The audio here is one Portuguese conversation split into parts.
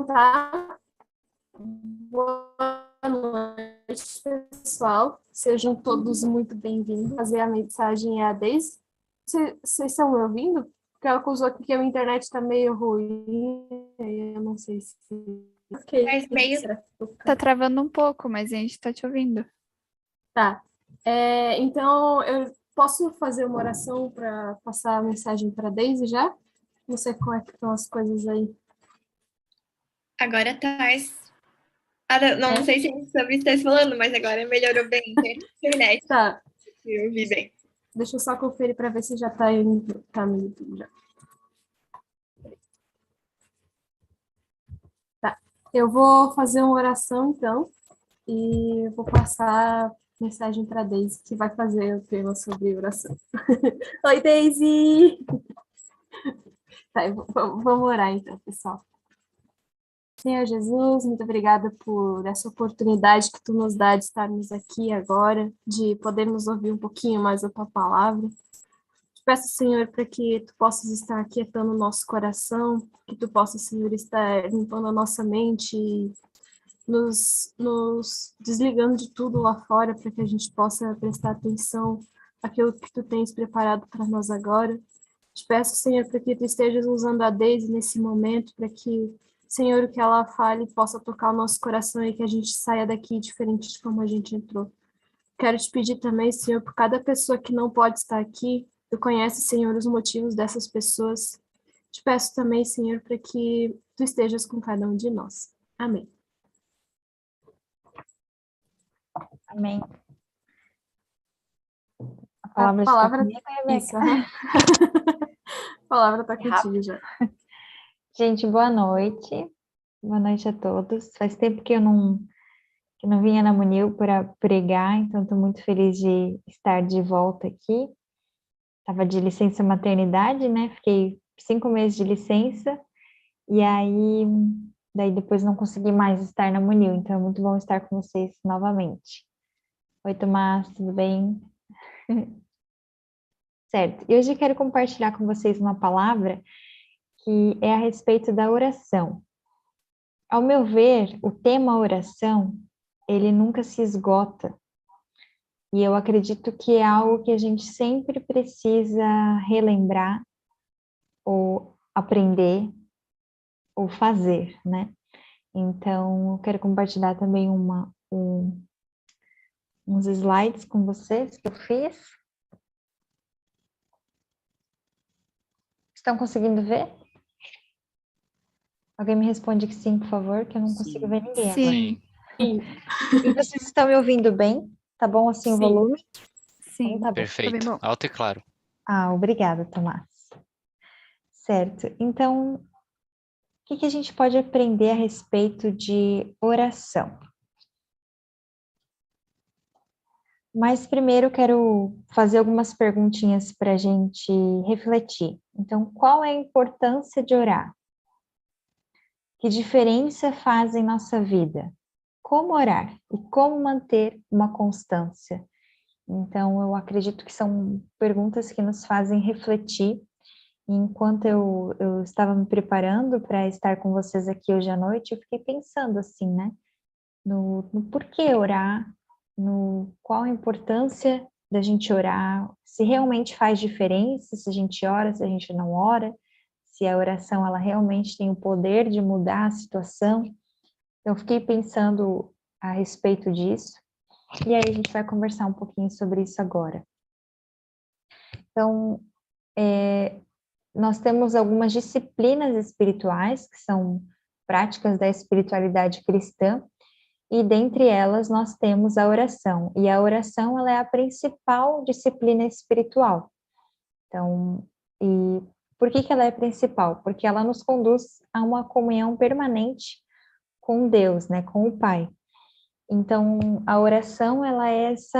Então tá. Boa noite, pessoal. Sejam todos muito bem-vindos. Fazer a mensagem EAD. Vocês estão me ouvindo? Porque ela acusou aqui que a minha internet está meio ruim. Eu não sei se. Ok. Mas meio Será que tá travando um pouco, mas a gente tá te ouvindo. tá. Então, eu posso fazer uma oração para passar a mensagem para a Daisy já? Não sei como é que estão as coisas aí. Agora tá mais. Não É? sei se é sobre isso que você tá falando, mas agora melhorou bem a internet. Tá. Eu ouvi bem. Deixa eu só conferir para ver se já está indo. Tá no YouTube já. Tá. Eu vou fazer uma oração, então, e vou passar a mensagem para a Daisy, que vai fazer o tema sobre oração. Oi, Daisy! Tá, vamos orar, então, pessoal. Senhor Jesus, muito obrigada por essa oportunidade que tu nos dá de estarmos aqui agora, de podermos ouvir um pouquinho mais a tua palavra. Te peço, Senhor, para que tu possas estar aquietando o nosso coração, que tu possas, Senhor, estar limpando a nossa mente e nos desligando de tudo lá fora, para que a gente possa prestar atenção àquilo que tu tens preparado para nós agora. Te peço, Senhor, para que tu estejas usando a Deise nesse momento, para que, Senhor, o que ela fale possa tocar o nosso coração e que a gente saia daqui diferente de como a gente entrou. Quero te pedir também, Senhor, por cada pessoa que não pode estar aqui, tu conhece, Senhor, os motivos dessas pessoas. Te peço também, Senhor, para que tu estejas com cada um de nós. Amém. Amém. A A palavra está palavra... comigo, Rebeca? Isso, a palavra está contigo já. Gente, boa noite. Boa noite a todos. Faz tempo que eu não vinha na Munil para pregar, então estou muito feliz de estar de volta aqui. Estava de licença maternidade, né? Fiquei 5 meses de licença e daí depois não consegui mais estar na Munil, então é muito bom estar com vocês novamente. Oi, Tomás, tudo bem? Certo. E hoje eu quero compartilhar com vocês uma palavra que é a respeito da oração. Ao meu ver, o tema oração, ele nunca se esgota. E eu acredito que é algo que a gente sempre precisa relembrar, ou aprender, ou fazer, né? Então, eu quero compartilhar também uns slides com vocês que eu fiz. Estão conseguindo ver? Alguém me responde que sim, por favor, que eu não consigo ver ninguém agora. Sim, E vocês estão me ouvindo bem? Tá bom assim o Sim. volume? sim. Então tá bom. Tá bem Perfeito, bom. alto e claro. Ah, obrigada, Tomás. Certo. Então, o que a gente pode aprender a respeito de oração? Mas primeiro eu quero fazer algumas perguntinhas para a gente refletir. Então, qual é a importância de orar? Que diferença faz em nossa vida? Como orar e como manter uma constância? Então, eu acredito que são perguntas que nos fazem refletir. Enquanto eu estava me preparando para estar com vocês aqui hoje à noite, eu fiquei pensando assim, né? No porquê orar, no qual a importância da gente orar, se realmente faz diferença, se a gente ora, se a gente não ora, se a oração ela realmente tem o poder de mudar a situação. Então, eu fiquei pensando a respeito disso, e aí a gente vai conversar um pouquinho sobre isso agora. Então, nós temos algumas disciplinas espirituais, que são práticas da espiritualidade cristã, e dentre elas nós temos a oração. E a oração, ela é a principal disciplina espiritual. Então, e por que ela é principal? Porque ela nos conduz a uma comunhão permanente com Deus, né, com o Pai. Então, a oração, ela é esse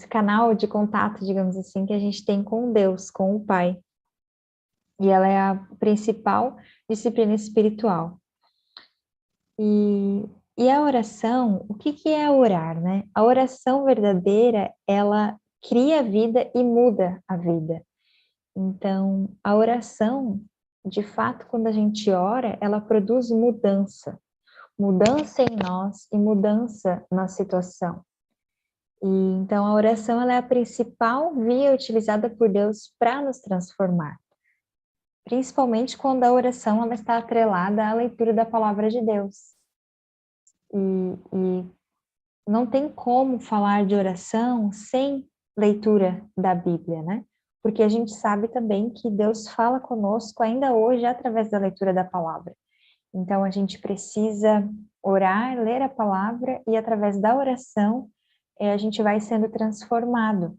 canal de contato, digamos assim, que a gente tem com Deus, com o Pai. E ela é a principal disciplina espiritual. E a oração, o que é orar, né? A oração verdadeira, ela cria vida e muda a vida. Então, a oração, de fato, quando a gente ora, ela produz mudança. Mudança em nós e mudança na situação. E então a oração ela é a principal via utilizada por Deus para nos transformar. Principalmente quando a oração ela está atrelada à leitura da palavra de Deus. E não tem como falar de oração sem leitura da Bíblia, né? Porque a gente sabe também que Deus fala conosco ainda hoje através da leitura da palavra. Então a gente precisa orar, ler a palavra e através da oração a gente vai sendo transformado.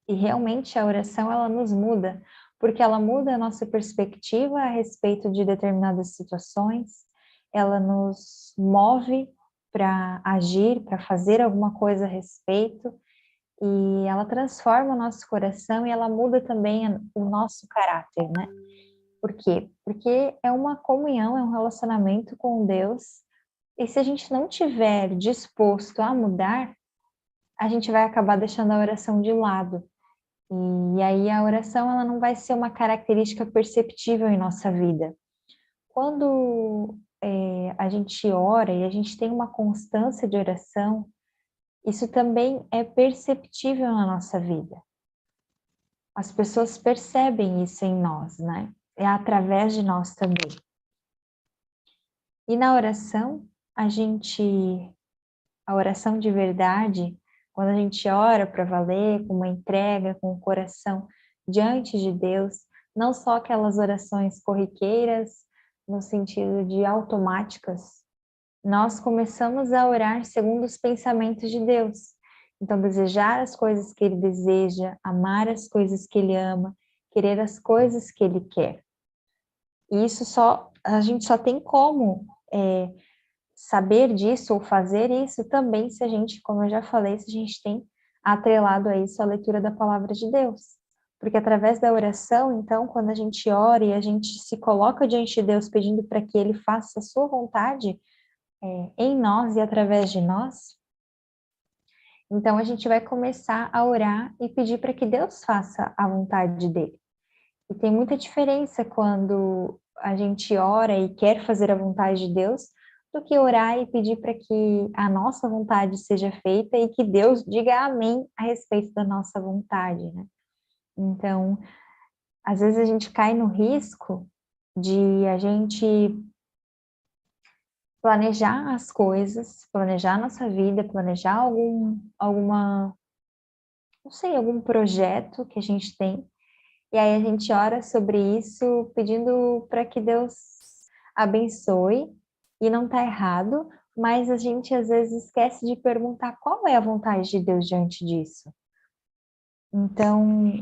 E realmente a oração ela nos muda, porque ela muda a nossa perspectiva a respeito de determinadas situações, ela nos move para agir, para fazer alguma coisa a respeito, e ela transforma o nosso coração e ela muda também o nosso caráter, né? Por quê? Porque é uma comunhão, é um relacionamento com Deus, e se a gente não tiver disposto a mudar, a gente vai acabar deixando a oração de lado. E aí a oração ela não vai ser uma característica perceptível em nossa vida. Quando a gente ora e a gente tem uma constância de oração, isso também é perceptível na nossa vida. As pessoas percebem isso em nós, né? É através de nós também. E na oração, a oração de verdade, quando a gente ora para valer, com uma entrega, com o coração diante de Deus, não só aquelas orações corriqueiras, no sentido de automáticas, nós começamos a orar segundo os pensamentos de Deus. Então, desejar as coisas que Ele deseja, amar as coisas que Ele ama, querer as coisas que Ele quer. E isso a gente só tem como saber disso ou fazer isso também se a gente, como eu já falei, se a gente tem atrelado a isso a leitura da palavra de Deus. Porque através da oração, então, quando a gente ora e a gente se coloca diante de Deus pedindo para que Ele faça a sua vontade em nós e através de nós, então a gente vai começar a orar e pedir para que Deus faça a vontade dele. E tem muita diferença quando a gente ora e quer fazer a vontade de Deus, do que orar e pedir para que a nossa vontade seja feita e que Deus diga amém a respeito da nossa vontade, né? Então, às vezes a gente cai no risco de a gente planejar as coisas, planejar a nossa vida, planejar algum projeto que a gente tem, e aí a gente ora sobre isso pedindo para que Deus abençoe, e não está errado, mas a gente às vezes esquece de perguntar qual é a vontade de Deus diante disso. Então,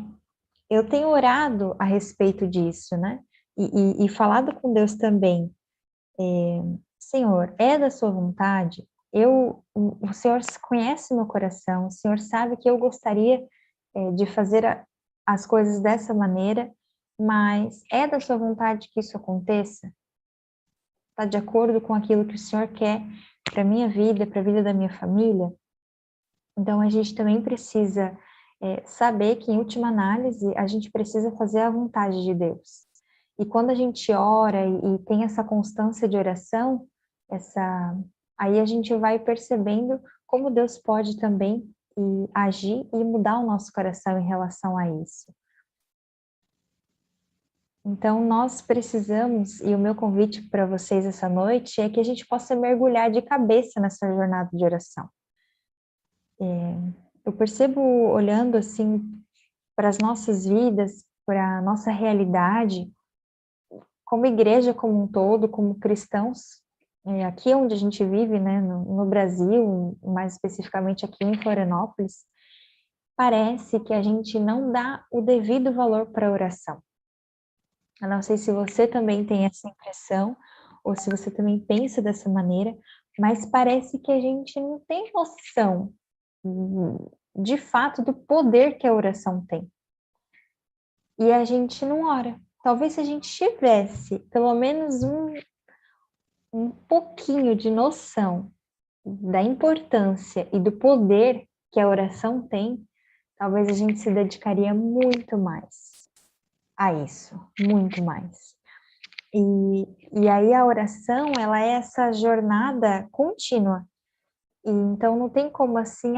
eu tenho orado a respeito disso, né? E falado com Deus também. Senhor, é da sua vontade? O Senhor conhece meu coração, o Senhor sabe que eu gostaria de fazer as coisas dessa maneira, mas é da sua vontade que isso aconteça? Está de acordo com aquilo que o Senhor quer para a minha vida, para a vida da minha família? Então, a gente também precisa saber que, em última análise, a gente precisa fazer a vontade de Deus. E quando a gente ora e tem essa constância de oração, aí a gente vai percebendo como Deus pode também agir e mudar o nosso coração em relação a isso. Então, nós precisamos, e o meu convite para vocês essa noite é que a gente possa mergulhar de cabeça nessa jornada de oração. Eu percebo, olhando assim para as nossas vidas, para a nossa realidade, como igreja como um todo, como cristãos, aqui onde a gente vive, né, no Brasil, mais especificamente aqui em Florianópolis, parece que a gente não dá o devido valor para a oração. Eu não sei se você também tem essa impressão, ou se você também pensa dessa maneira, mas parece que a gente não tem noção, de fato, do poder que a oração tem. E a gente não ora. Talvez se a gente tivesse pelo menos um pouquinho de noção da importância e do poder que a oração tem, talvez a gente se dedicaria muito mais. a isso, muito mais. E aí a oração, ela é essa jornada contínua. E então não tem como assim,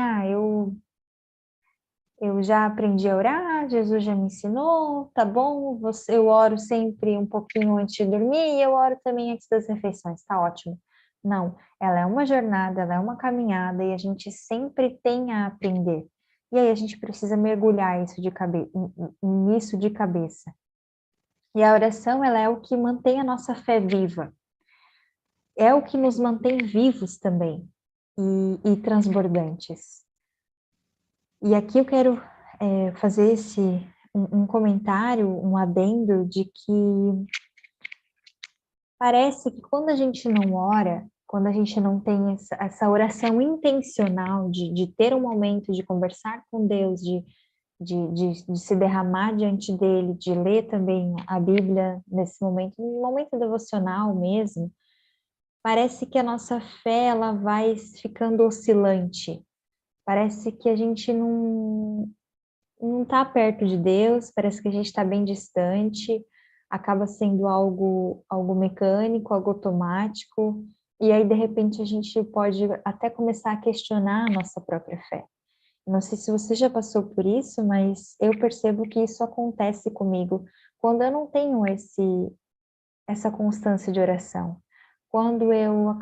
eu já aprendi a orar, Jesus já me ensinou, tá bom, eu oro sempre um pouquinho antes de dormir e eu oro também antes das refeições, tá ótimo. Não, ela é uma jornada, ela é uma caminhada e a gente sempre tem a aprender. E aí a gente precisa mergulhar nisso de cabeça. E a oração, ela é o que mantém a nossa fé viva. É o que nos mantém vivos também e transbordantes. E aqui eu quero fazer um comentário, um adendo de que parece que quando a gente não ora, quando a gente não tem essa oração intencional de ter um momento de conversar com Deus, de se derramar diante dele, de ler também a Bíblia nesse momento, um momento devocional mesmo, parece que a nossa fé ela vai ficando oscilante. Parece que a gente não está perto de Deus, parece que a gente está bem distante, acaba sendo algo mecânico, algo automático, e aí de repente a gente pode até começar a questionar a nossa própria fé. Não sei se você já passou por isso, mas eu percebo que isso acontece comigo quando eu não tenho essa constância de oração. Quando eu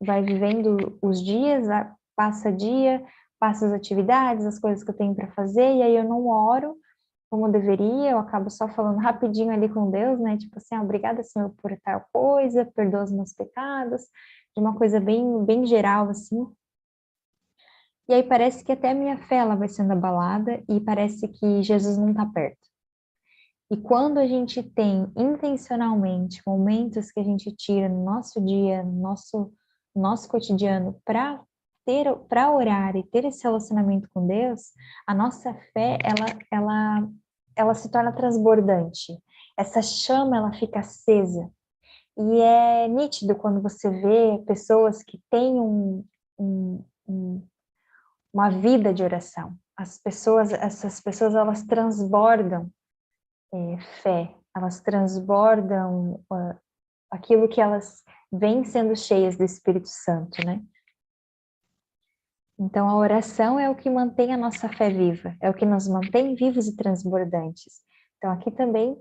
vai vivendo os dias, passa dia, passa as atividades, as coisas que eu tenho para fazer, e aí eu não oro como deveria, eu acabo só falando rapidinho ali com Deus, né? Tipo assim, obrigada, Senhor, por tal coisa, perdoa os meus pecados, de uma coisa bem, bem geral, assim. E aí parece que até a minha fé ela vai sendo abalada e parece que Jesus não está perto. E quando a gente tem intencionalmente momentos que a gente tira no nosso dia, no nosso cotidiano para orar e ter esse relacionamento com Deus, a nossa fé ela se torna transbordante. Essa chama ela fica acesa. E é nítido quando você vê pessoas que têm um, um uma vida de oração. Essas pessoas, elas transbordam fé, elas transbordam aquilo que elas vêm sendo cheias do Espírito Santo, né? Então, a oração é o que mantém a nossa fé viva, é o que nos mantém vivos e transbordantes. Então, aqui também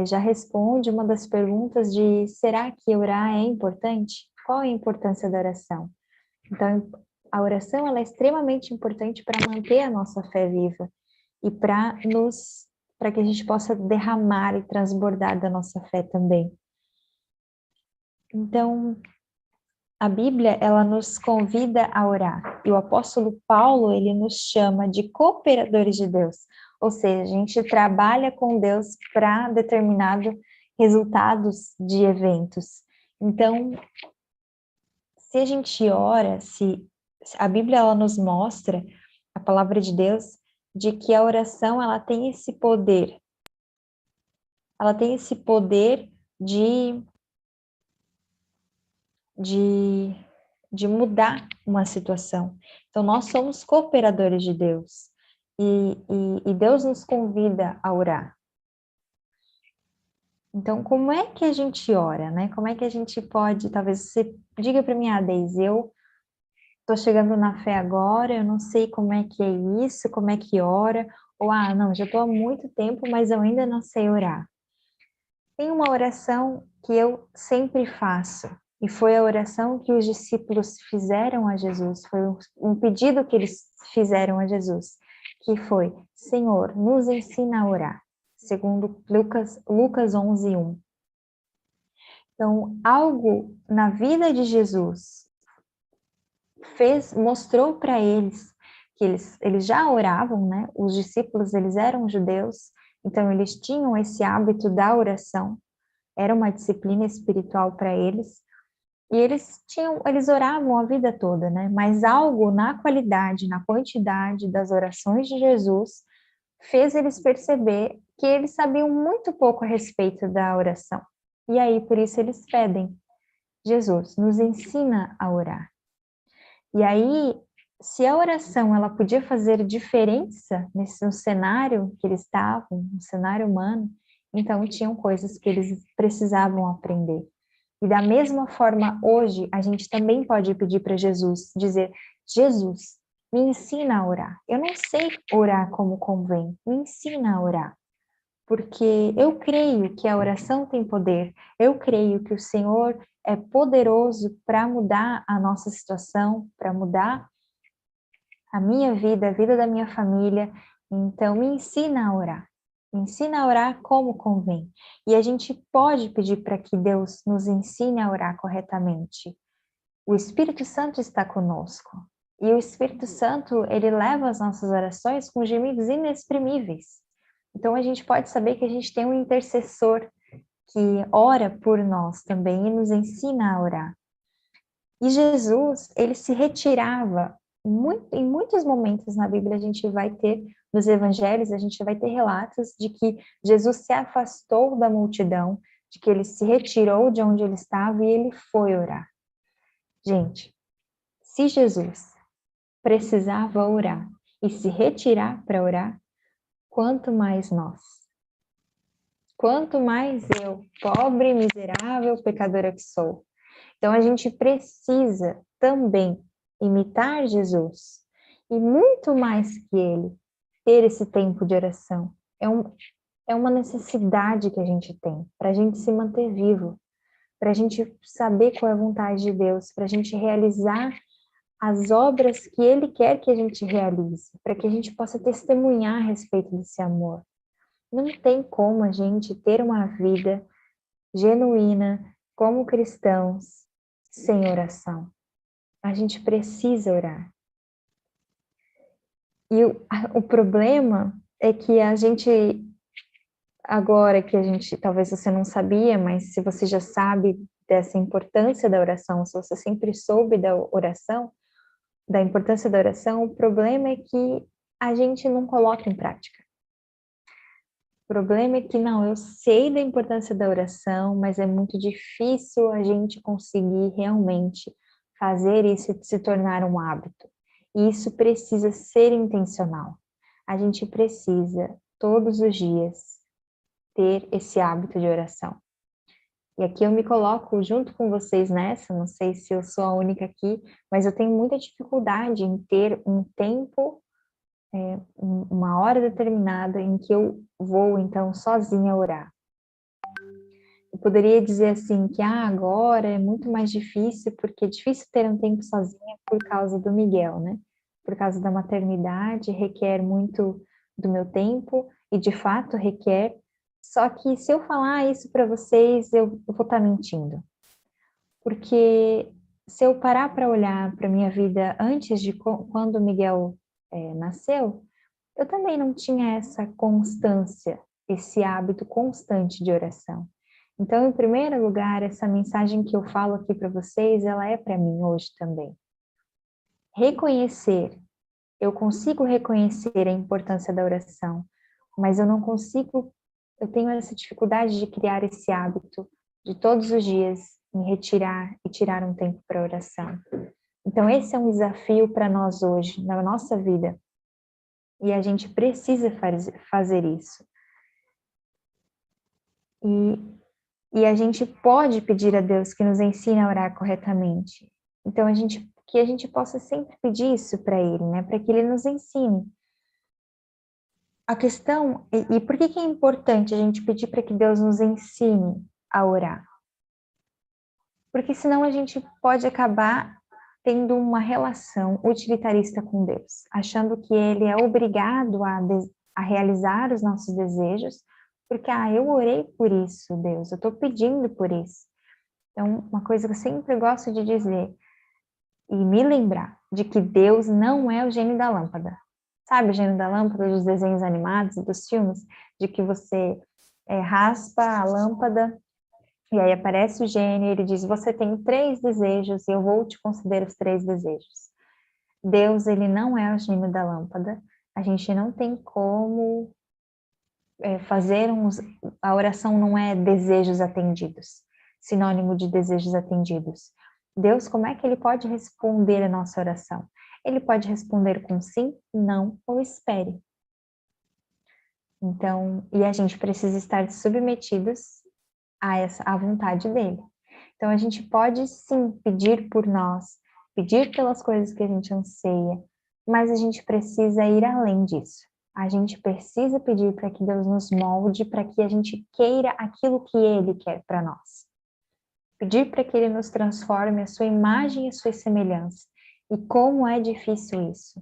já responde uma das perguntas de será que orar é importante? Qual é a importância da oração? Então, a oração ela é extremamente importante para manter a nossa fé viva e para que a gente possa derramar e transbordar da nossa fé também. Então, a Bíblia ela nos convida a orar e o apóstolo Paulo ele nos chama de cooperadores de Deus, ou seja, a gente trabalha com Deus para determinados resultados de eventos. Então, se a gente ora, se a Bíblia ela nos mostra, a palavra de Deus, de que a oração ela tem esse poder. Ela tem esse poder de, de mudar uma situação. Então, nós somos cooperadores de Deus. E Deus nos convida a orar. Então, como é que a gente ora, né? Como é que a gente pode, talvez você diga para mim, Deise, eu estou chegando na fé agora, eu não sei como é que é isso, como é que ora, ou, não, já estou há muito tempo, mas eu ainda não sei orar. Tem uma oração que eu sempre faço, e foi a oração que os discípulos fizeram a Jesus, foi um pedido que eles fizeram a Jesus, que foi, Senhor, nos ensina a orar, segundo Lucas 11:1. Então, algo na vida de Jesus mostrou para eles que eles já oravam, né? Os discípulos, eles eram judeus, então eles tinham esse hábito da oração, era uma disciplina espiritual para eles, e eles oravam a vida toda, né? Mas algo na qualidade, na quantidade das orações de Jesus fez eles perceber que eles sabiam muito pouco a respeito da oração. E aí, por isso, eles pedem, Jesus, nos ensina a orar. E aí, se a oração ela podia fazer diferença no cenário que eles estavam, no cenário humano, então tinham coisas que eles precisavam aprender. E da mesma forma, hoje, a gente também pode pedir para Jesus, dizer, Jesus, me ensina a orar. Eu não sei orar como convém, me ensina a orar. Porque eu creio que a oração tem poder, eu creio que o Senhor é poderoso para mudar a nossa situação, para mudar a minha vida, a vida da minha família. Então, me ensina a orar. Me ensina a orar como convém. E a gente pode pedir para que Deus nos ensine a orar corretamente. O Espírito Santo está conosco. E o Espírito Santo, ele leva as nossas orações com gemidos inexprimíveis. Então, a gente pode saber que a gente tem um intercessor que ora por nós também e nos ensina a orar. E Jesus, ele se retirava em muitos momentos na Bíblia a gente vai ter, nos evangelhos, a gente vai ter relatos de que Jesus se afastou da multidão, de que ele se retirou de onde ele estava e ele foi orar. Gente, se Jesus precisava orar e se retirar para orar, quanto mais nós. Quanto mais eu, pobre, miserável, pecadora que sou. Então, a gente precisa também imitar Jesus e muito mais que ele, ter esse tempo de oração. É uma necessidade que a gente tem para a gente se manter vivo, para a gente saber qual é a vontade de Deus, para a gente realizar as obras que ele quer que a gente realize, para que a gente possa testemunhar a respeito desse amor. Não tem como a gente ter uma vida genuína como cristãos sem oração. A gente precisa orar. E o problema é que a gente, agora que a gente, talvez você não sabia, mas se você já sabe dessa importância da oração, se você sempre soube da oração, da importância da oração, o problema é que a gente não coloca em prática. O problema é que não, eu sei da importância da oração, mas é muito difícil a gente conseguir realmente fazer isso se tornar um hábito. E isso precisa ser intencional. A gente precisa, todos os dias, ter esse hábito de oração. E aqui eu me coloco junto com vocês nessa, não sei se eu sou a única aqui, mas eu tenho muita dificuldade em ter um tempo, uma hora determinada em que eu vou, então, sozinha orar. Eu poderia dizer assim que agora é muito mais difícil, porque é difícil ter um tempo sozinha por causa do Miguel, né? Por causa da maternidade, requer muito do meu tempo, e de fato requer. Só que se eu falar isso para vocês, eu vou estar mentindo. Porque se eu parar para olhar para minha vida antes de quando o Miguel nasceu, eu também não tinha essa constância, esse hábito constante de oração. Então, em primeiro lugar, essa mensagem que eu falo aqui para vocês, ela é para mim hoje também. Reconhecer, eu consigo reconhecer a importância da oração, mas eu não consigo, eu tenho essa dificuldade de criar esse hábito de todos os dias me retirar e tirar um tempo para oração. Então, esse é um desafio para nós hoje, na nossa vida. E a gente precisa fazer isso. E a gente pode pedir a Deus que nos ensine a orar corretamente. Então, que a gente possa sempre pedir isso para Ele, né? Para que Ele nos ensine. A questão, e por que é importante a gente pedir para que Deus nos ensine a orar? Porque senão a gente pode acabar tendo uma relação utilitarista com Deus, achando que Ele é obrigado a realizar os nossos desejos, porque, eu orei por isso, Deus, eu estou pedindo por isso. Então, uma coisa que eu sempre gosto de dizer, e me lembrar, de que Deus não é o gênio da lâmpada. Sabe o gênio da lâmpada dos desenhos animados e dos filmes? De que você raspa a lâmpada e aí aparece o gênio e ele diz, você tem 3 desejos e eu vou te conceder os 3 desejos. Deus, ele não é o gênio da lâmpada. A gente não tem como a oração não é desejos atendidos, sinônimo de desejos atendidos. Deus, como é que ele pode responder a nossa oração? ele pode responder com sim, não ou espere. Então, e a gente precisa estar submetidos à vontade dele. Então, a gente pode sim pedir por nós, pedir pelas coisas que a gente anseia, mas a gente precisa ir além disso. A gente precisa pedir para que Deus nos molde, para que a gente queira aquilo que Ele quer para nós. Pedir para que Ele nos transforme a sua imagem e a sua semelhança. E como é difícil isso.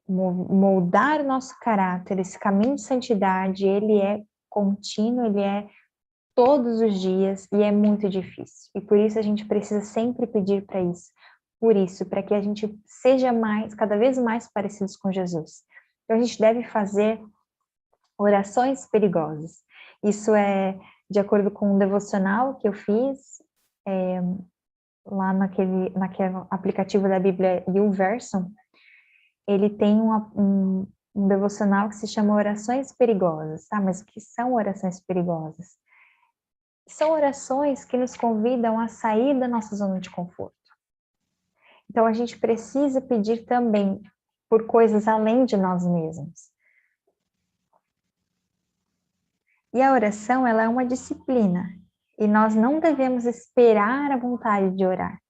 Moldar o nosso caráter, esse caminho de santidade, ele é contínuo, ele é todos os dias e é muito difícil. E por isso a gente precisa sempre pedir para isso. Por isso, para que a gente seja cada vez mais parecidos com Jesus. Então a gente deve fazer orações perigosas. Isso é de acordo com um devocional que eu fiz lá naquele aplicativo da Bíblia YouVersion. Ele tem um devocional que se chama Orações Perigosas, tá? Mas o que são orações perigosas? São orações que nos convidam a sair da nossa zona de conforto. Então, a gente precisa pedir também por coisas além de nós mesmos. E a oração, ela é uma disciplina. E nós não devemos esperar a vontade de orar.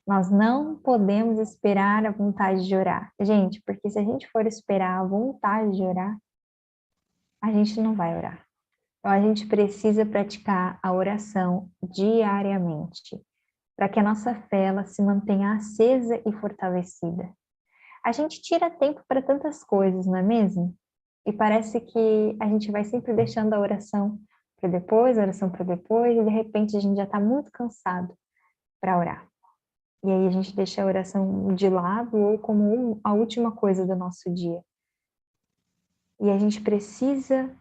Nós não podemos esperar a vontade de orar. Gente, porque se a gente for esperar a vontade de orar, a gente não vai orar. Então, a gente precisa praticar a oração diariamente, para que a nossa fé ela se mantenha acesa e fortalecida. A gente tira tempo para tantas coisas, não é mesmo? E parece que a gente vai sempre deixando a oração para depois, a oração para depois, e de repente a gente já está muito cansado para orar. E aí a gente deixa a oração de lado ou como a última coisa do nosso dia. E a gente precisa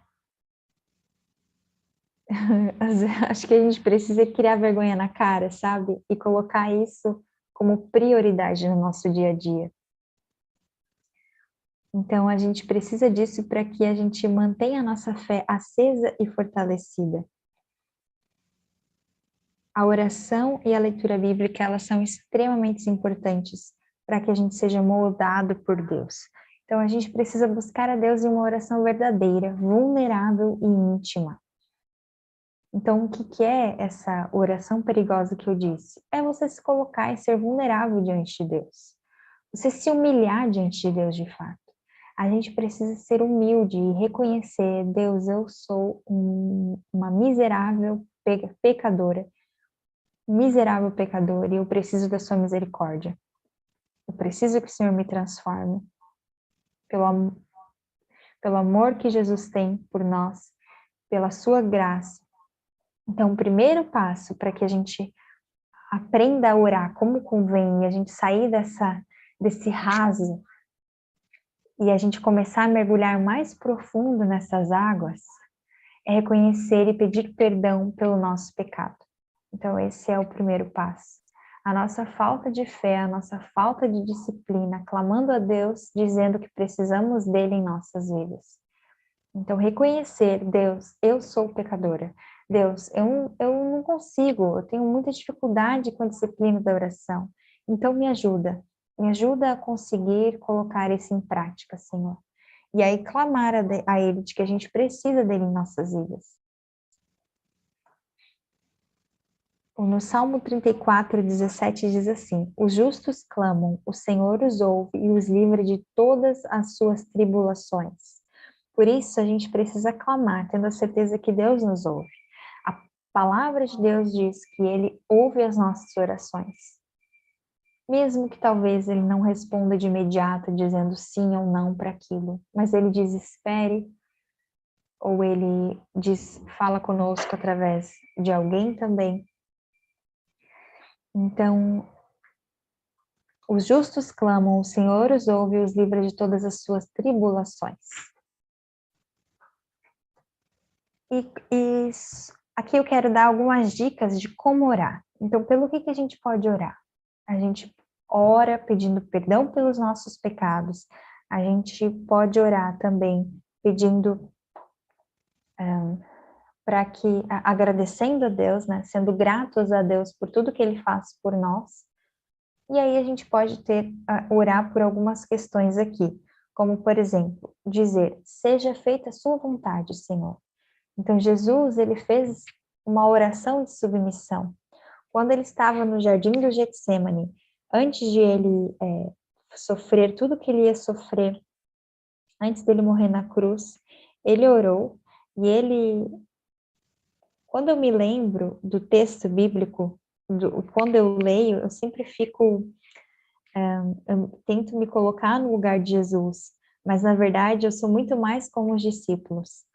acho que a gente precisa criar vergonha na cara, sabe? E colocar isso como prioridade no nosso dia a dia. Então, a gente precisa disso para que a gente mantenha a nossa fé acesa e fortalecida. A oração e a leitura bíblica, elas são extremamente importantes para que a gente seja moldado por Deus. Então, a gente precisa buscar a Deus em uma oração verdadeira, vulnerável e íntima. Então, o que é essa oração perigosa que eu disse? É você se colocar e ser vulnerável diante de Deus. Você se humilhar diante de Deus de fato. A gente precisa ser humilde e reconhecer, Deus, eu sou uma miserável pecadora, miserável pecadora, e eu preciso da sua misericórdia. Eu preciso que o Senhor me transforme pelo amor que Jesus tem por nós, pela sua graça. Então, o primeiro passo para que a gente aprenda a orar como convém e a gente sair desse raso e a gente começar a mergulhar mais profundo nessas águas é reconhecer e pedir perdão pelo nosso pecado. Então, esse é o primeiro passo. A nossa falta de fé, a nossa falta de disciplina, clamando a Deus, dizendo que precisamos dele em nossas vidas. Então, reconhecer, Deus, eu sou pecadora. Deus, eu não consigo, eu tenho muita dificuldade com a disciplina da oração. Então, me ajuda a conseguir colocar isso em prática, Senhor. E aí, clamar a Ele de que a gente precisa dele em nossas vidas. No Salmo 34, 17 diz assim: os justos clamam, o Senhor os ouve e os livra de todas as suas tribulações. Por isso, a gente precisa clamar, tendo a certeza que Deus nos ouve. A palavra de Deus diz que Ele ouve as nossas orações. Mesmo que talvez Ele não responda de imediato, dizendo sim ou não para aquilo, mas Ele diz espere, ou Ele diz fala conosco através de alguém também. Então, os justos clamam, o Senhor os ouve e os livra de todas as suas tribulações. E aqui eu quero dar algumas dicas de como orar. Então, pelo que a gente pode orar? A gente ora pedindo perdão pelos nossos pecados. A gente pode orar também pedindo para que, agradecendo a Deus, né, sendo gratos a Deus por tudo que Ele faz por nós. E aí a gente pode orar por algumas questões aqui, como, por exemplo, dizer, seja feita a sua vontade, Senhor. Então, Jesus, ele fez uma oração de submissão. Quando ele estava no jardim do Getsemane, antes de ele sofrer tudo que ele ia sofrer, antes dele morrer na cruz, ele orou e ele, quando eu me lembro do texto bíblico, quando eu leio, eu sempre eu tento me colocar no lugar de Jesus, mas na verdade eu sou muito mais como os discípulos.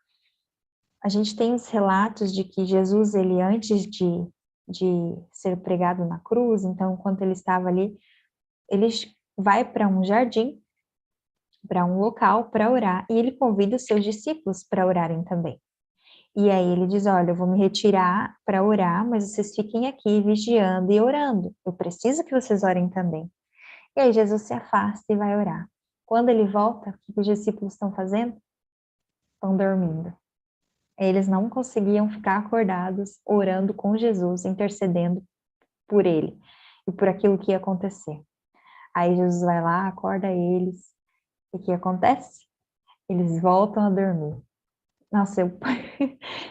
A gente tem os relatos de que Jesus, ele antes de ser pregado na cruz, então enquanto ele estava ali, ele vai para um jardim, para um local para orar, e ele convida os seus discípulos para orarem também. E aí ele diz, olha, eu vou me retirar para orar, mas vocês fiquem aqui vigiando e orando. Eu preciso que vocês orem também. E aí Jesus se afasta e vai orar. Quando ele volta, o que os discípulos estão fazendo? Estão dormindo. Eles não conseguiam ficar acordados, orando com Jesus, intercedendo por ele e por aquilo que ia acontecer. Aí Jesus vai lá, acorda eles, e o que acontece? Eles voltam a dormir. Nossa,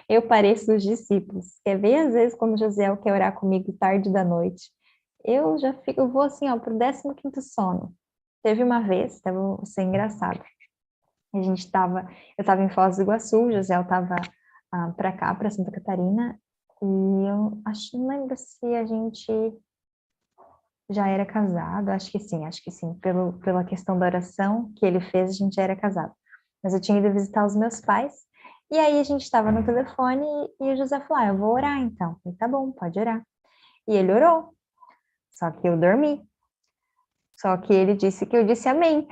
eu pareço os discípulos. Quer ver, às vezes, quando Josiel quer orar comigo tarde da noite, eu vou assim, ó, pro 15º sono. Teve uma vez, vou ser engraçado. Eu estava em Foz do Iguaçu, o Josiel estava para cá, para Santa Catarina, e eu não lembro se a gente já era casado, acho que sim, pela questão da oração que ele fez, a gente já era casado. Mas eu tinha ido visitar os meus pais, e aí a gente estava no telefone e o José falou, eu vou orar então. Eu falei, tá bom, pode orar. E ele orou, só que eu dormi. Só que ele disse que eu disse amém.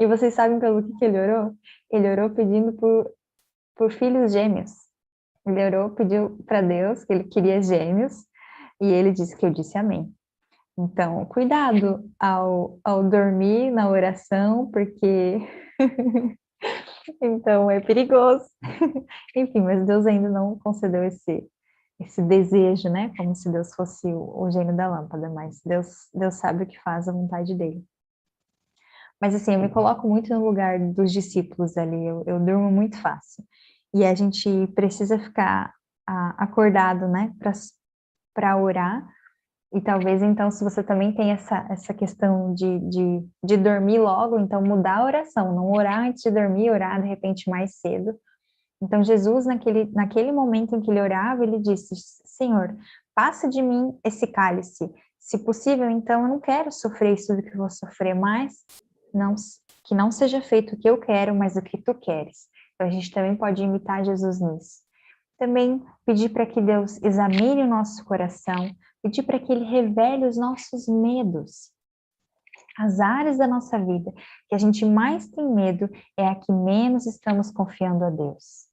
E vocês sabem pelo que ele orou? Ele orou pedindo por filhos gêmeos. Ele orou, pediu para Deus que ele queria gêmeos, e ele disse que eu disse amém. Então, cuidado ao dormir na oração, porque então é perigoso. Enfim, mas Deus ainda não concedeu esse desejo, né? Como se Deus fosse o gênio da lâmpada, mas Deus sabe o que faz a vontade dele. Mas assim, eu me coloco muito no lugar dos discípulos ali, eu durmo muito fácil. E a gente precisa ficar acordado, né, para orar. E talvez, então, se você também tem essa questão de dormir logo, então mudar a oração, não orar antes de dormir, orar de repente mais cedo. Então, Jesus, naquele momento em que ele orava, ele disse, Senhor, passa de mim esse cálice. Se possível, então, eu não quero sofrer isso do que eu vou sofrer, mas que não seja feito o que eu quero, mas o que tu queres. Então, a gente também pode imitar Jesus nisso. Também pedir para que Deus examine o nosso coração, pedir para que Ele revele os nossos medos. As áreas da nossa vida que a gente mais tem medo é a que menos estamos confiando a Deus.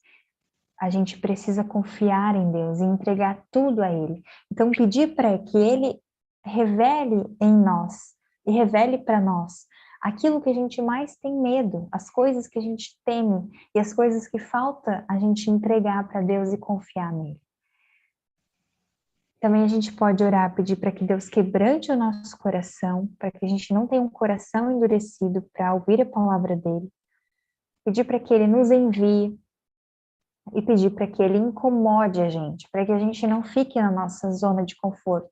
A gente precisa confiar em Deus e entregar tudo a Ele. Então, pedir para que Ele revele em nós e revele para nós aquilo que a gente mais tem medo, as coisas que a gente teme e as coisas que falta a gente entregar para Deus e confiar nele. Também a gente pode orar, pedir para que Deus quebrante o nosso coração, para que a gente não tenha um coração endurecido para ouvir a palavra dele. Pedir para que ele nos envie e pedir para que ele incomode a gente, para que a gente não fique na nossa zona de conforto.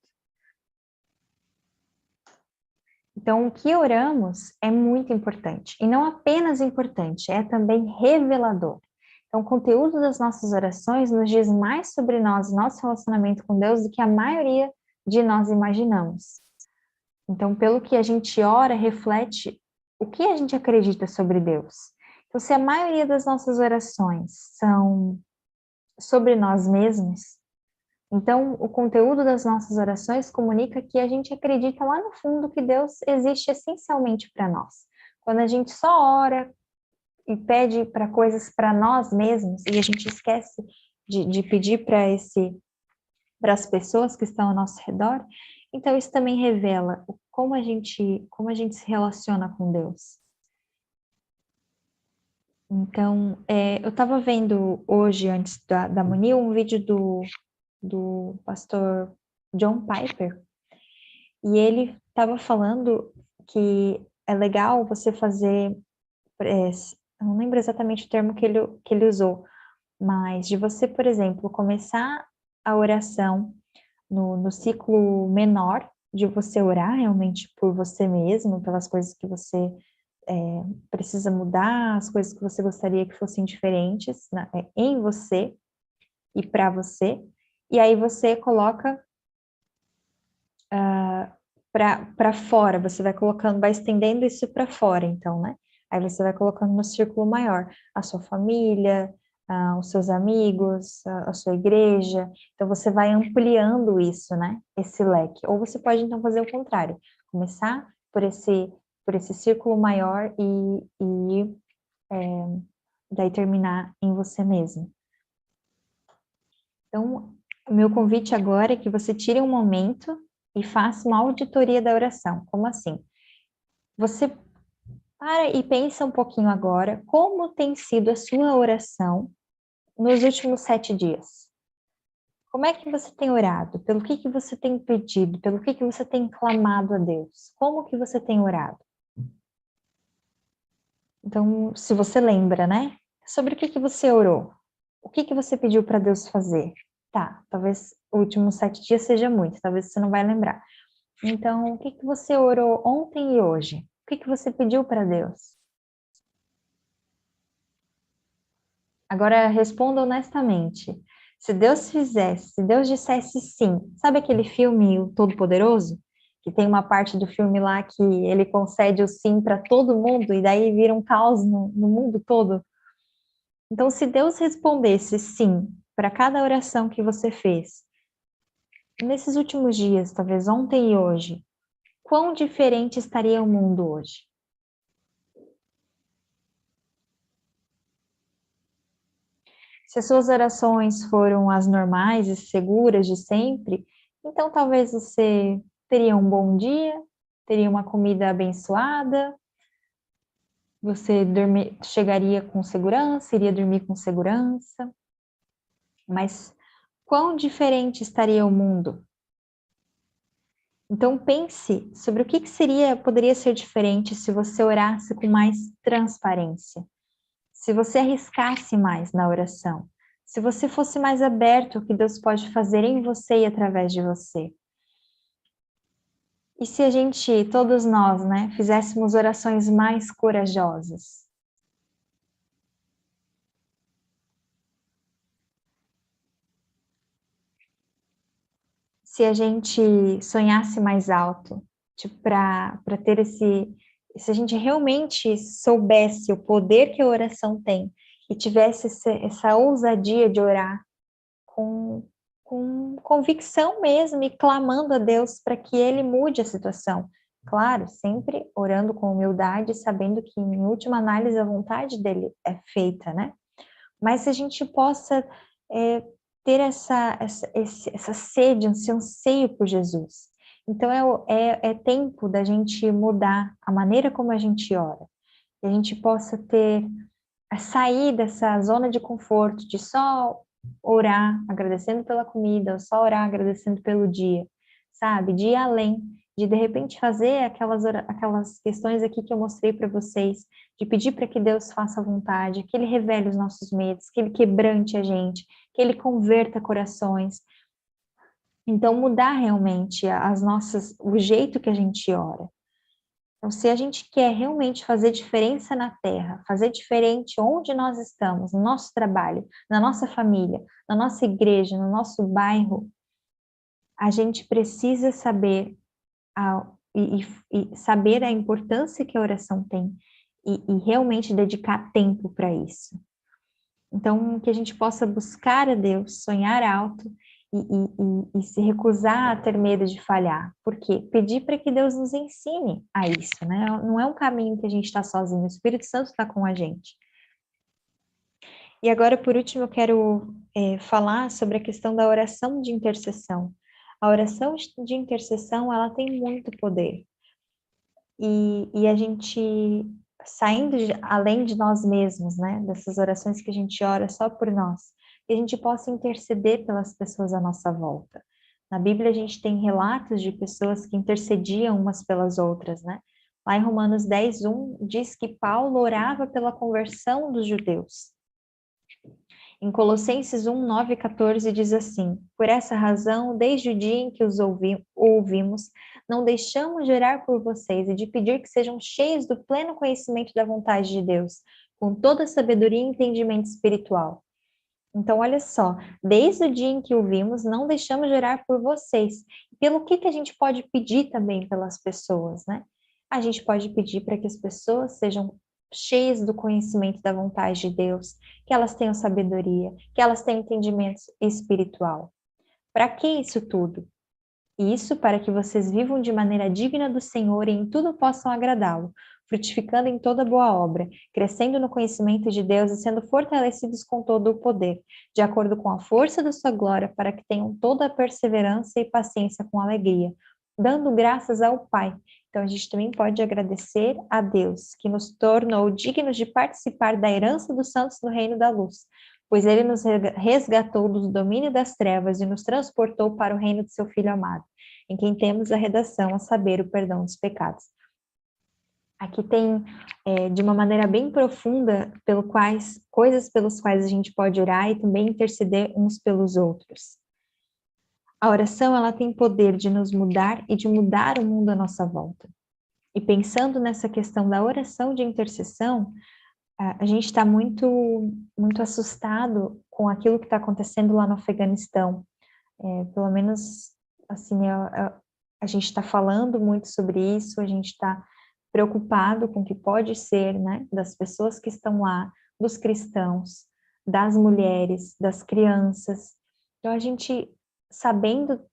Então, o que oramos é muito importante, e não apenas importante, é também revelador. Então, o conteúdo das nossas orações nos diz mais sobre nós, nosso relacionamento com Deus, do que a maioria de nós imaginamos. Então, pelo que a gente ora, reflete o que a gente acredita sobre Deus. Então, se a maioria das nossas orações são sobre nós mesmos, então o conteúdo das nossas orações comunica que a gente acredita lá no fundo que Deus existe essencialmente para nós. Quando a gente só ora e pede para coisas para nós mesmos e a gente esquece de pedir para as pessoas que estão ao nosso redor, então isso também revela como a gente se relaciona com Deus. Então, eu estava vendo hoje, antes da Munil, um vídeo do pastor John Piper, e ele estava falando que é legal você fazer, eu não lembro exatamente o termo que ele usou, mas de você, por exemplo, começar a oração no ciclo menor, de você orar realmente por você mesmo, pelas coisas que você precisa mudar, as coisas que você gostaria que fossem diferentes em você e para você, e aí você coloca para fora, você vai colocando, vai estendendo isso para fora, então, né? Aí você vai colocando no círculo maior a sua família, os seus amigos, a sua igreja. Então você vai ampliando isso, né? Esse leque. Ou você pode então fazer o contrário, começar por esse círculo maior e daí terminar em você mesmo. Então, o meu convite agora é que você tire um momento e faça uma auditoria da oração. Como assim? Você para e pensa um pouquinho agora como tem sido a sua oração nos últimos 7 dias. Como é que você tem orado? Pelo que você tem pedido? Pelo que você tem clamado a Deus? Como que você tem orado? Então, se você lembra, né? Sobre o que você orou? O que você pediu para Deus fazer? Tá, talvez os últimos 7 dias seja muito, talvez você não vai lembrar. Então, o que você orou ontem e hoje? O que você pediu para Deus? Agora, responda honestamente. Se Deus fizesse, se Deus dissesse sim, sabe aquele filme O Todo-Poderoso? Que tem uma parte do filme lá que ele concede o sim para todo mundo e daí vira um caos no mundo todo? Então, se Deus respondesse sim para cada oração que você fez, nesses últimos dias, talvez ontem e hoje, quão diferente estaria o mundo hoje? Se as suas orações foram as normais e seguras de sempre, então talvez você teria um bom dia, teria uma comida abençoada, você chegaria com segurança, iria dormir com segurança. Mas quão diferente estaria o mundo? Então pense sobre o que poderia ser diferente se você orasse com mais transparência, se você arriscasse mais na oração, se você fosse mais aberto ao que Deus pode fazer em você e através de você. E se a gente, todos nós, né, fizéssemos orações mais corajosas? Se a gente sonhasse mais alto, tipo, para ter se a gente realmente soubesse o poder que a oração tem e tivesse essa ousadia de orar com convicção mesmo e clamando a Deus para que Ele mude a situação. Claro, sempre orando com humildade, sabendo que, em última análise, a vontade dele é feita, né? Mas se a gente possa ter essa sede, esse anseio por Jesus. Então, é tempo da gente mudar a maneira como a gente ora. Que a gente possa sair dessa zona de conforto, de só orar agradecendo pela comida, ou só orar agradecendo pelo dia, sabe? De ir além, de repente fazer aquelas questões aqui que eu mostrei para vocês, de pedir para que Deus faça a vontade, que Ele revele os nossos medos, que Ele quebrante a gente, que Ele converta corações. Então, mudar realmente o jeito que a gente ora. Então, se a gente quer realmente fazer diferença na Terra, fazer diferente onde nós estamos, no nosso trabalho, na nossa família, na nossa igreja, no nosso bairro, a gente precisa saber saber a importância que a oração tem e realmente dedicar tempo para isso. Então, que a gente possa buscar a Deus, sonhar alto e se recusar a ter medo de falhar. Por quê? Pedir para que Deus nos ensine a isso, né? Não é um caminho que a gente está sozinho, o Espírito Santo está com a gente. E agora, por último, eu quero falar sobre a questão da oração de intercessão. A oração de intercessão, ela tem muito poder. E a gente, saindo além de nós mesmos, né? Dessas orações que a gente ora só por nós, que a gente possa interceder pelas pessoas à nossa volta. Na Bíblia a gente tem relatos de pessoas que intercediam umas pelas outras, né? Lá em Romanos 10:1 diz que Paulo orava pela conversão dos judeus. Em Colossenses 1:9 e 14 diz assim: por essa razão, desde o dia em que os ouvimos, não deixamos de orar por vocês e de pedir que sejam cheios do pleno conhecimento da vontade de Deus, com toda a sabedoria e entendimento espiritual. Então, olha só, desde o dia em que ouvimos, não deixamos de orar por vocês. Pelo que a gente pode pedir também pelas pessoas, né? A gente pode pedir para que as pessoas sejam cheias do conhecimento da vontade de Deus, que elas tenham sabedoria, que elas tenham entendimento espiritual. Para que isso tudo? Isso para que vocês vivam de maneira digna do Senhor e em tudo possam agradá-lo, frutificando em toda boa obra, crescendo no conhecimento de Deus e sendo fortalecidos com todo o poder, de acordo com a força da sua glória, para que tenham toda a perseverança e paciência com alegria, dando graças ao Pai. Então, a gente também pode agradecer a Deus, que nos tornou dignos de participar da herança dos santos no reino da luz, pois ele nos resgatou do domínio das trevas e nos transportou para o reino de seu Filho amado, em quem temos a redação, a saber, o perdão dos pecados. Aqui tem, de uma maneira bem profunda, coisas pelas quais a gente pode orar e também interceder uns pelos outros. A oração, ela tem poder de nos mudar e de mudar o mundo à nossa volta. E pensando nessa questão da oração de intercessão, a gente está muito, muito assustado com aquilo que está acontecendo lá no Afeganistão. Pelo menos, assim, a gente está falando muito sobre isso, a gente está preocupado com o que pode ser, né, das pessoas que estão lá, dos cristãos, das mulheres, das crianças. Então, a gente, sabendo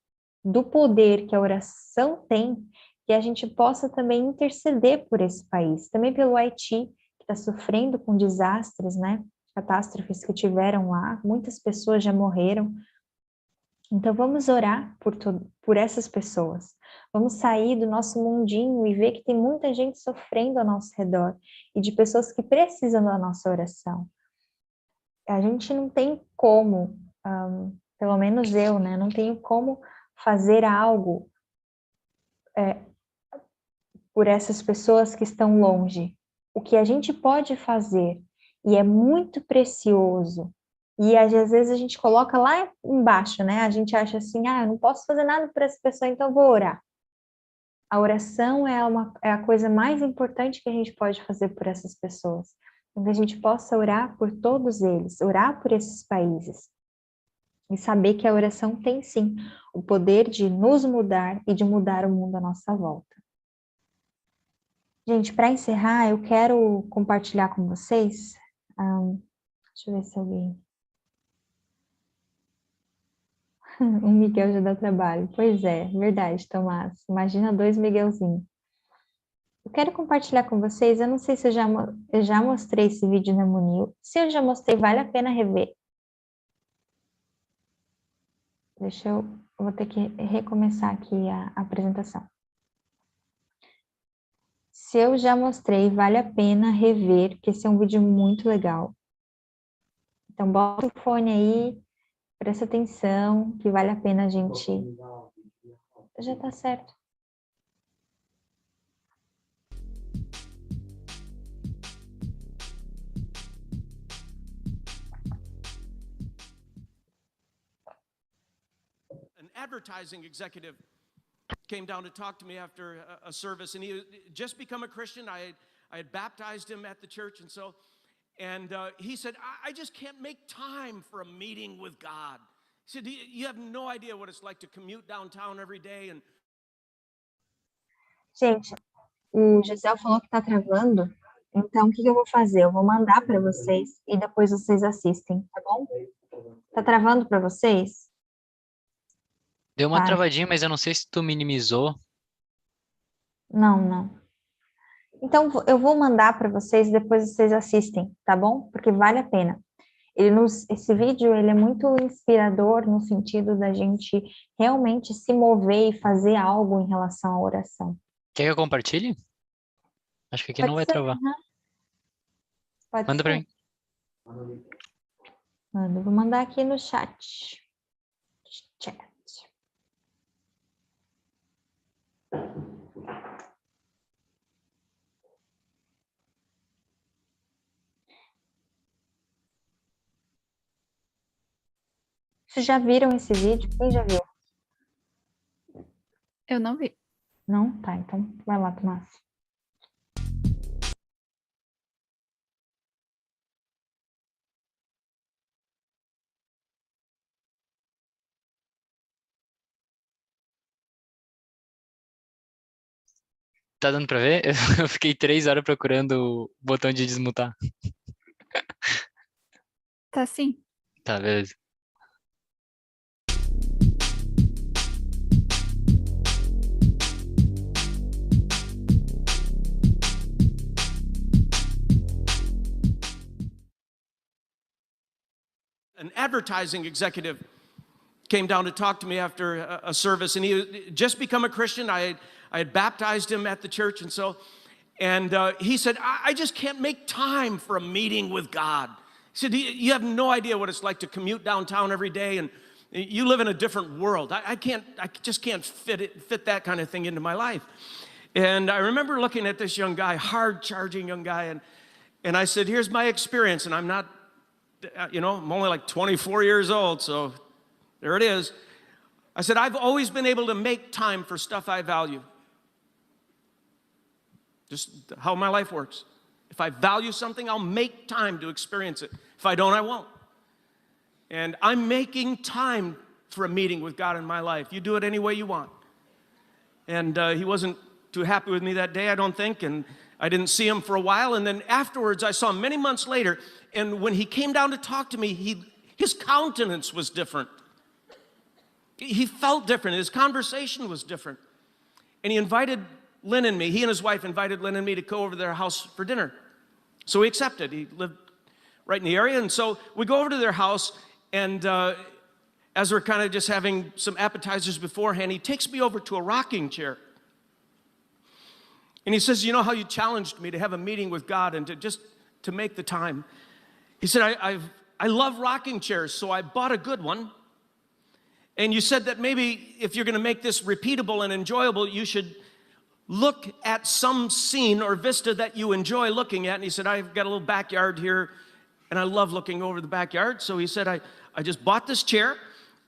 do poder que a oração tem, que a gente possa também interceder por esse país, também pelo Haiti, que está sofrendo com desastres, né, catástrofes que tiveram lá, muitas pessoas já morreram. Então, vamos orar por essas pessoas. Vamos sair do nosso mundinho e ver que tem muita gente sofrendo ao nosso redor e de pessoas que precisam da nossa oração. A gente não tem como, pelo menos eu, né, não tenho como fazer algo por essas pessoas que estão longe. O que a gente pode fazer, e é muito precioso, e às vezes a gente coloca lá embaixo, né? A gente acha assim, eu não posso fazer nada por essa pessoa, então vou orar. A oração é a coisa mais importante que a gente pode fazer por essas pessoas. Então, que a gente possa orar por todos eles, orar por esses países. E saber que a oração tem, sim, o poder de nos mudar e de mudar o mundo à nossa volta. Gente, para encerrar, eu quero compartilhar com vocês. Deixa eu ver se alguém. Um Miguel já dá trabalho. Pois é, verdade, Tomás. Imagina 2 Miguelzinhos. Eu quero compartilhar com vocês. Eu não sei se eu já mostrei esse vídeo na Munil. Se eu já mostrei, vale a pena rever. Eu vou ter que recomeçar aqui a apresentação. Se eu já mostrei, vale a pena rever, porque esse é um vídeo muito legal. Então, bota o fone aí, presta atenção, que vale a pena a gente... Já tá certo. An advertising executive came down to talk to me after a service, and he had just become a Christian. I had baptized him at the church, and he said, I just can't make time for a meeting with God. He said, you have no idea what it's like to commute downtown every day. Gente, o Gisele falou que tá travando, então o que eu vou fazer? Eu vou mandar para vocês e depois vocês assistem, tá bom? Tá travando para vocês? Deu uma Tá. travadinha, mas eu não sei se tu minimizou. Não. Então, eu vou mandar para vocês e depois vocês assistem, tá bom? Porque vale a pena. Esse vídeo, ele é muito inspirador no sentido da gente realmente se mover e fazer algo em relação à oração. Quer que eu compartilhe? Acho que aqui Pode não vai ser? travar. Uhum. Pode Manda ser. pra mim. Manda, vou mandar aqui no chat. Vocês já viram esse vídeo? Quem já viu? Eu não vi. Não? Tá, então vai lá, Tomás. Tá dando pra ver? Eu fiquei 3 horas procurando o botão de desmutar. Tá sim. Tá, beleza. An advertising executive came down to talk to me after a service, and he had just become a Christian. I had baptized him at the church, and he said, I just can't make time for a meeting with God. He said, you have no idea what it's like to commute downtown every day, and you live in a different world. I just can't fit that kind of thing into my life. And I remember looking at this young guy, hard-charging young guy, and I said, here's my experience, and I'm not, I'm only like 24 years old, so there it is. I said, I've always been able to make time for stuff I value. Just how my life works. If I value something, I'll make time to experience it. If I don't, I won't. And I'm making time for a meeting with God in my life. You do it any way you want. And he wasn't too happy with me that day, I don't think, and I didn't see him for a while. And then afterwards, I saw him many months later, and when he came down to talk to me, his countenance was different. He felt different. His conversation was different. And he invited Lynn and me, he and his wife invited Lynn and me to go over to their house for dinner. So we accepted. He lived right in the area. And so we go over to their house, and as we're kind of just having some appetizers beforehand, he takes me over to a rocking chair. And he says, you know how you challenged me to have a meeting with God and to make the time? He said, I love rocking chairs, so I bought a good one. And you said that maybe if you're going to make this repeatable and enjoyable, you should look at some scene or vista that you enjoy looking at. And he said, I've got a little backyard here, and I love looking over the backyard. So he said, I just bought this chair,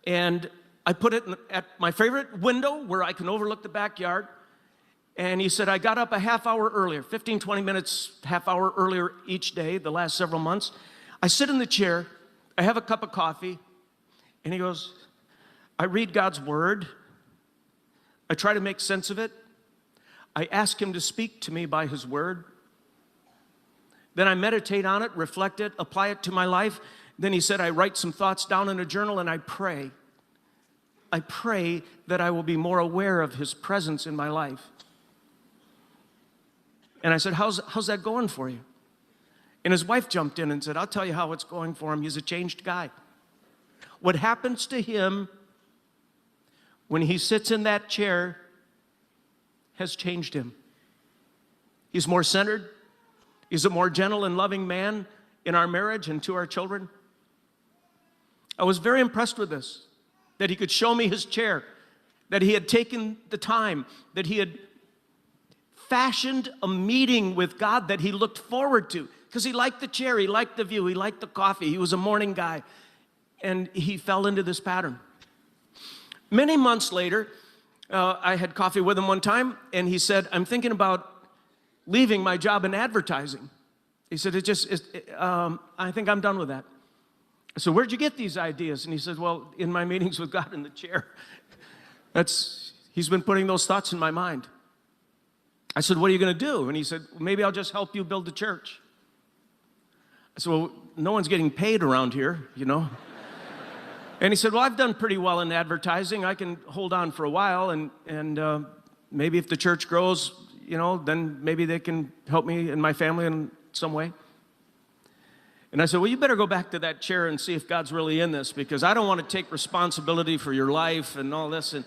and I put it at my favorite window where I can overlook the backyard. And he said, I got up a half hour earlier, 15, 20 minutes, half hour earlier each day, the last several months. I sit in the chair, I have a cup of coffee, and he goes, I read God's word. I try to make sense of it. I ask him to speak to me by his word. Then I meditate on it, reflect it, apply it to my life. Then he said, I write some thoughts down in a journal, and I pray. I pray that I will be more aware of his presence in my life. And I said, how's that going for you? And his wife jumped in and said, I'll tell you how it's going for him. He's a changed guy. What happens to him when he sits in that chair has changed him. He's more centered. He's a more gentle and loving man in our marriage and to our children. I was very impressed with this, that he could show me his chair, that he had taken the time, that he had fashioned a meeting with God that he looked forward to, because he liked the chair, he liked the view, he liked the coffee, he was a morning guy, and he fell into this pattern. Many months later, I had coffee with him one time, and he said, I'm thinking about leaving my job in advertising. He said, I think I'm done with that. I said, where'd you get these ideas? And he said, well, in my meetings with God in the chair. He's been putting those thoughts in my mind. I said, what are you going to do? And he said, maybe I'll just help you build the church. I said, well, no one's getting paid around here, you know. And he said, well, I've done pretty well in advertising. I can hold on for a while, and maybe if the church grows, you know, then maybe they can help me and my family in some way. And I said, well, you better go back to that chair and see if God's really in this, because I don't want to take responsibility for your life and all this. And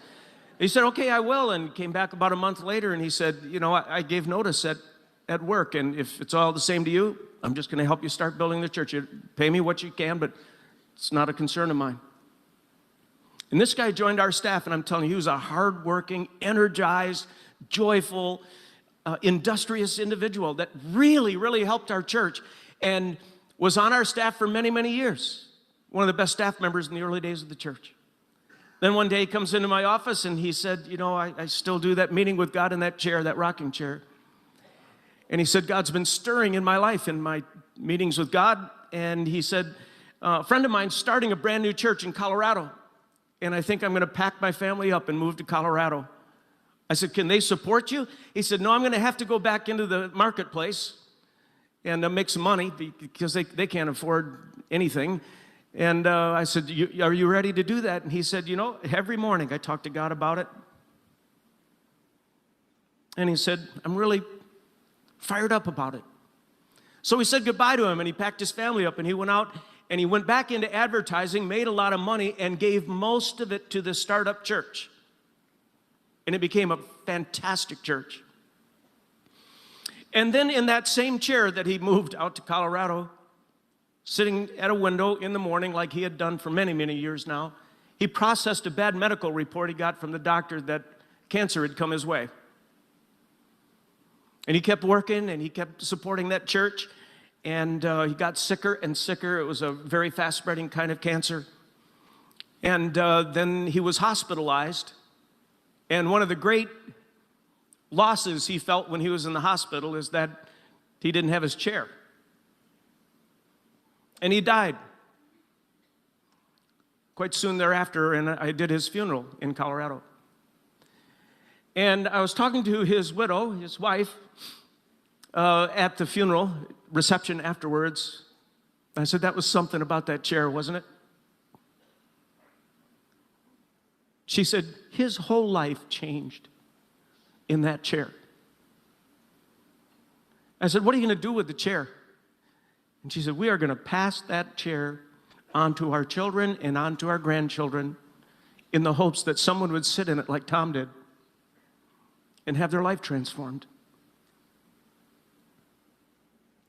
he said, okay, I will, and came back about a month later, and he said, you know, I gave notice at work, and if it's all the same to you, I'm just going to help you start building the church. You pay me what you can, but it's not a concern of mine. And this guy joined our staff, and I'm telling you, he was a hardworking, energized, joyful, industrious individual that really, really helped our church and was on our staff for many, many years. one of the best staff members in the early days of the church. Then one day he comes into my office and he said, you know, I still do that meeting with God in that chair, that rocking chair. And he said, God's been stirring in my life, in my meetings with God. And he said, a friend of mine's starting a brand new church in Colorado. And I think I'm going to pack my family up and move to Colorado. I said, can they support you? He said, no, I'm going to have to go back into the marketplace and make some money because they can't afford anything. And I said, are you ready to do that? And he said, you know, every morning I talk to God about it. And he said, I'm really fired up about it. So we said goodbye to him, and he packed his family up, and he went out, and he went back into advertising, made a lot of money, and gave most of it to the startup church. And it became a fantastic church. And then in that same chair that he moved out to Colorado, sitting at a window in the morning like he had done for many, many years now, he processed a bad medical report he got from the doctor that cancer had come his way. And he kept working, and he kept supporting that church, and he got sicker and sicker. It was a very fast-spreading kind of cancer. And then he was hospitalized, and one of the great losses he felt when he was in the hospital is that he didn't have his chair. And he died quite soon thereafter, and I did his funeral in Colorado. And I was talking to his widow, his wife, at the funeral reception afterwards. I said, that was something about that chair, wasn't it? She said, his whole life changed in that chair. I said, what are you going to do with the chair? And she said, we are going to pass that chair on to our children and on to our grandchildren in the hopes that someone would sit in it like Tom did and have their life transformed.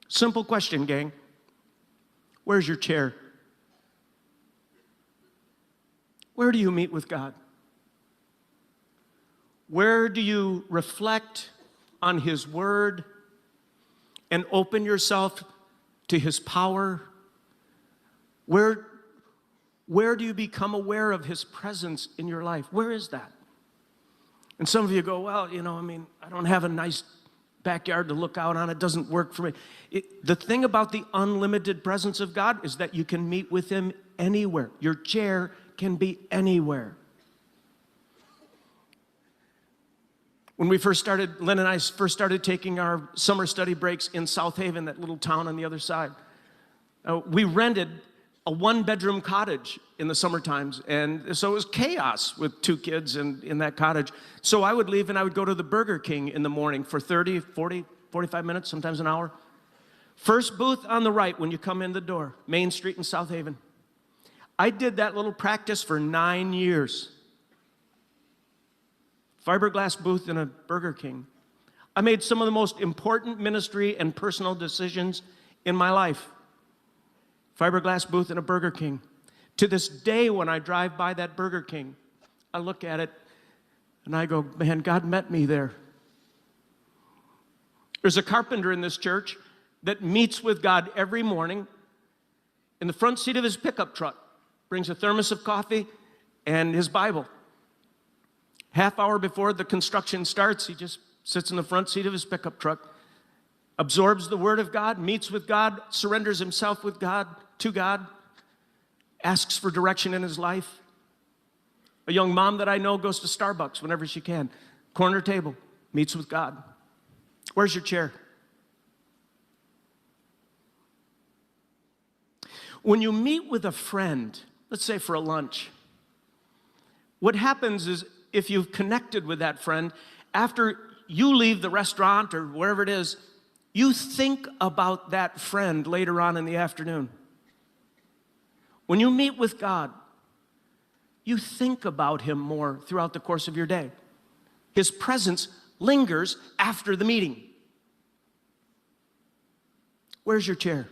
Simple question, gang. Where's your chair? Where do you meet with God? Where do you reflect on His Word and open yourself to His power? Where do you become aware of His presence in your life? Where is that? And some of you go, well, you know, I mean, I don't have a nice backyard to look out on. It doesn't work for me. The thing about the unlimited presence of God is that you can meet with Him anywhere. Your chair can be anywhere. When we first started, Lynn and I first started taking our summer study breaks in South Haven, that little town on the other side, we rented a one-bedroom cottage in the summer times, and so it was chaos with two kids in that cottage. So I would leave and I would go to the Burger King in the morning for 30, 40, 45 minutes, sometimes an hour. First booth on the right when you come in the door, Main Street in South Haven. I did that little practice for 9 years. Fiberglass booth in a Burger King. I made some of the most important ministry and personal decisions in my life. Fiberglass booth in a Burger King. To this day, when I drive by that Burger King, I look at it and I go, man, God met me there. There's a carpenter in this church that meets with God every morning in the front seat of his pickup truck, brings a thermos of coffee and his Bible. Half hour before the construction starts, he just sits in the front seat of his pickup truck, absorbs the Word of God, meets with God, surrenders himself with God, to God, asks for direction in his life. A young mom that I know goes to Starbucks whenever she can. Corner table, meets with God. Where's your chair? When you meet with a friend, let's say for a lunch, what happens is if you've connected with that friend, after you leave the restaurant or wherever it is, you think about that friend later on in the afternoon. When you meet with God, you think about Him more throughout the course of your day. His presence lingers after the meeting. Where's your chair?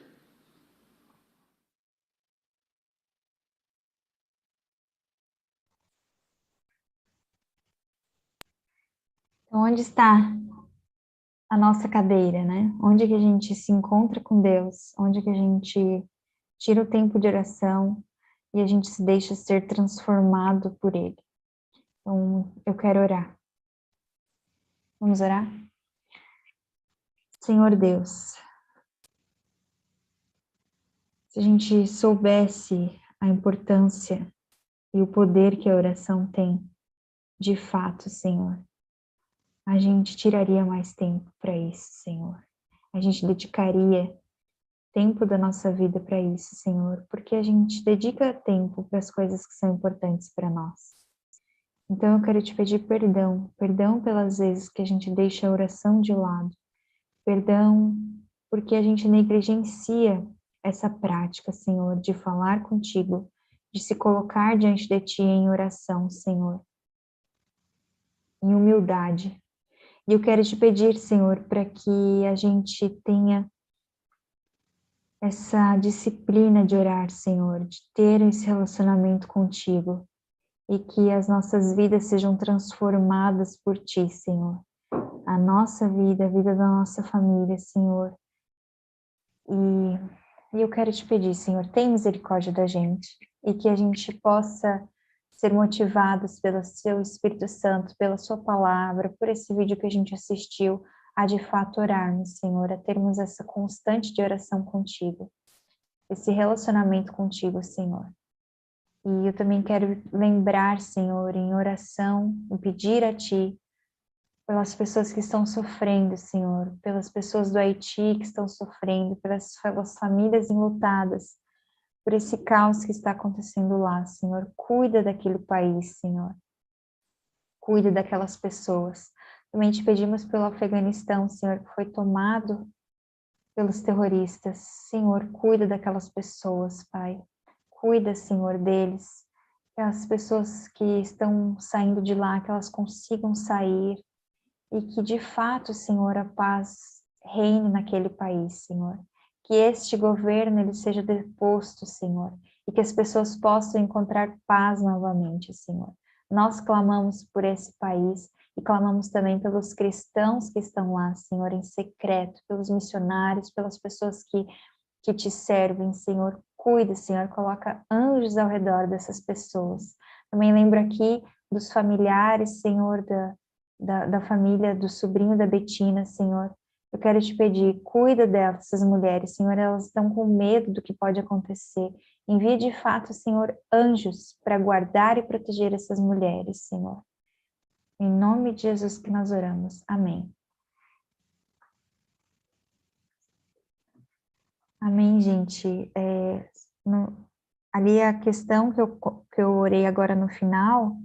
Onde está a nossa cadeira, né? Onde que a gente se encontra com Deus? Onde que a gente tira o tempo de oração? e a gente se deixa ser transformado por Ele. Então, eu quero orar. Vamos orar? Senhor Deus, se a gente soubesse a importância e o poder que a oração tem, de fato, Senhor, a gente tiraria mais tempo para isso, Senhor. A gente dedicaria tempo da nossa vida para isso, Senhor, porque a gente dedica tempo para as coisas que são importantes para nós. Então eu quero te pedir perdão, perdão pelas vezes que a gente deixa a oração de lado, perdão porque a gente negligencia essa prática, Senhor, de falar contigo, de se colocar diante de ti em oração, Senhor, em humildade. E eu quero te pedir, Senhor, para que a gente tenha essa disciplina de orar, Senhor, de ter esse relacionamento contigo e que as nossas vidas sejam transformadas por Ti, Senhor. A nossa vida, a vida da nossa família, Senhor. E eu quero te pedir, Senhor, tem misericórdia da gente e que a gente possa ser motivados pelo Seu Espírito Santo, pela Sua palavra, por esse vídeo que a gente assistiu, a de fato orarmos, Senhor, a termos essa constante de oração contigo, esse relacionamento contigo, Senhor. E eu também quero lembrar, Senhor, em oração, e pedir a Ti, pelas pessoas que estão sofrendo, Senhor, pelas pessoas do Haiti que estão sofrendo, pelas famílias enlutadas, por esse caos que está acontecendo lá, Senhor. Cuida daquele país, Senhor. Cuida daquelas pessoas. Também te pedimos pelo Afeganistão, Senhor, que foi tomado pelos terroristas. Senhor, cuida daquelas pessoas, Pai. Cuida, Senhor, deles. Que as pessoas que estão saindo de lá, que elas consigam sair. E que, de fato, Senhor, a paz reine naquele país, Senhor. Que este governo ele seja deposto, Senhor. E que as pessoas possam encontrar paz novamente, Senhor. Nós clamamos por esse país e clamamos também pelos cristãos que estão lá, Senhor, em secreto, pelos missionários, pelas pessoas que te servem, Senhor. Cuida, Senhor, coloca anjos ao redor dessas pessoas. Também lembro aqui dos familiares, Senhor, da família, do sobrinho da Betina, Senhor. Eu quero te pedir, cuida dessas mulheres, Senhor, elas estão com medo do que pode acontecer. Envia de fato, Senhor, anjos para guardar e proteger essas mulheres, Senhor. Em nome de Jesus que nós oramos. Amém. Amém, gente. Ali a questão que eu orei agora no final,